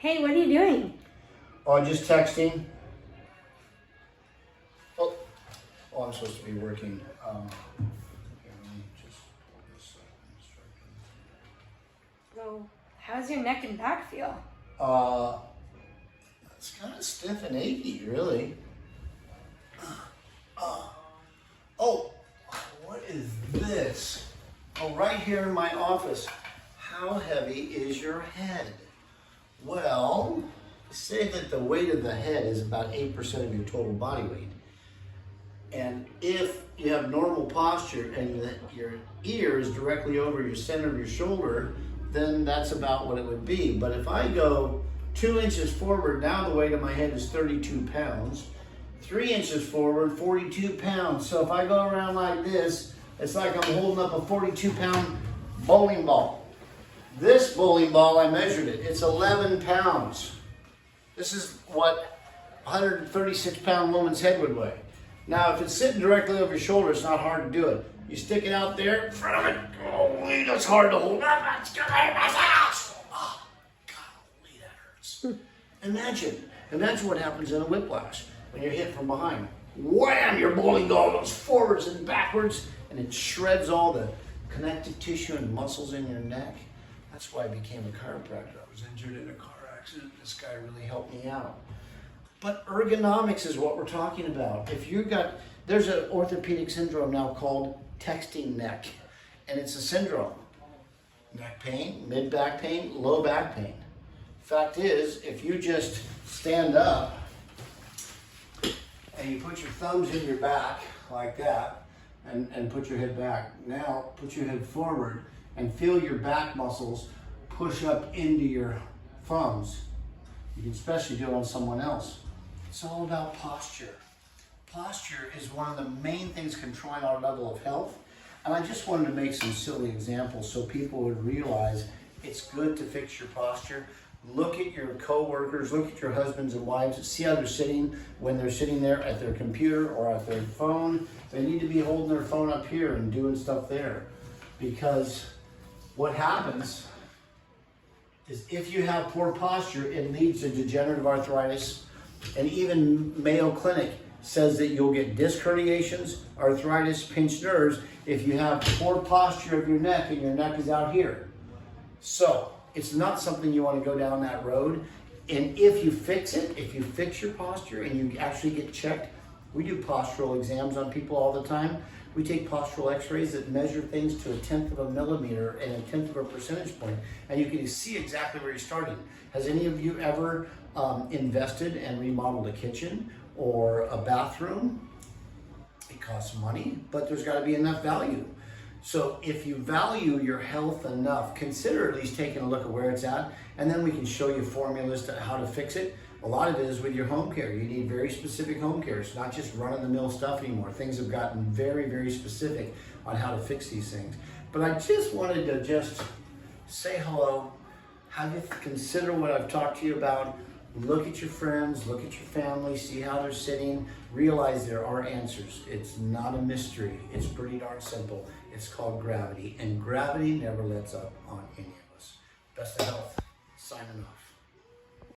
Hey, what are you doing? Oh, just texting. Oh, I'm supposed to be working. Here, let me just pull this up and start So, how's your neck and back feel? It's kind of stiff and achy, really. Oh, what is this? Oh, right here in my office. How heavy is your head? Well, say that the weight of the head is about 8% of your total body weight. And if you have normal posture and your ear is directly over your center of your shoulder, then that's about what it would be. But if I go 2 inches forward, now the weight of my head is 32 pounds. 3 inches forward, 42 pounds. So if I go around like this, it's like I'm holding up a 42-pound bowling ball. This bowling ball, I measured it. It's 11 pounds. This is what a 136-pound woman's head would weigh. Now, if it's sitting directly over your shoulder, it's not hard to do it. You stick it out there in front of it. Golly, that's hard to hold. Oh, golly, that hurts. Imagine what happens in a whiplash when you're hit from behind. Wham! Your bowling ball goes forwards and backwards, and it shreds all the connective tissue and muscles in your neck. That's why I became a chiropractor. I was injured in a car accident. This guy really helped me out. But ergonomics is what we're talking about. If you got, there's an orthopedic syndrome now called texting neck, and it's a syndrome. Neck pain, mid-back pain, low back pain. Fact is, if you just stand up and you put your thumbs in your back like that and put your head back. Now put your head forward and feel your back muscles push up into your thumbs. You can especially do it on someone else. It's all about posture. Posture is one of the main things controlling our level of health. And I just wanted to make some silly examples so people would realize it's good to fix your posture. Look at your coworkers, look at your husbands and wives, see how they're sitting when they're sitting there at their computer or at their phone. They need to be holding their phone up here and doing stuff there. Because what happens is if you have poor posture, it leads to degenerative arthritis. And even Mayo Clinic says that you'll get disc herniations, arthritis, pinched nerves if you have poor posture of your neck and your neck is out here. So it's not something you want to go down that road. And if you fix it, if you fix your posture and you actually get checked, we do postural exams on people all the time. We take postural x-rays that measure things to 1/10 of a millimeter and 1/10 of a percentage point, and you can see exactly where you're starting. Has any of you ever invested and remodeled a kitchen or a bathroom? It costs money, but there's got to be enough value. So if you value your health enough, consider at least taking a look at where it's at, and then we can show you formulas to how to fix it. A lot of it is with your home care. You need very specific home care. It's not just run-of-the-mill stuff anymore. Things have gotten very, very specific on how to fix these things. But I just wanted to just say hello, have you consider what I've talked to you about. Look at your friends, look at your family, see how they're sitting, realize there are answers. It's not a mystery. It's pretty darn simple. It's called gravity, and gravity never lets up on any of us. Best of health. Signing off.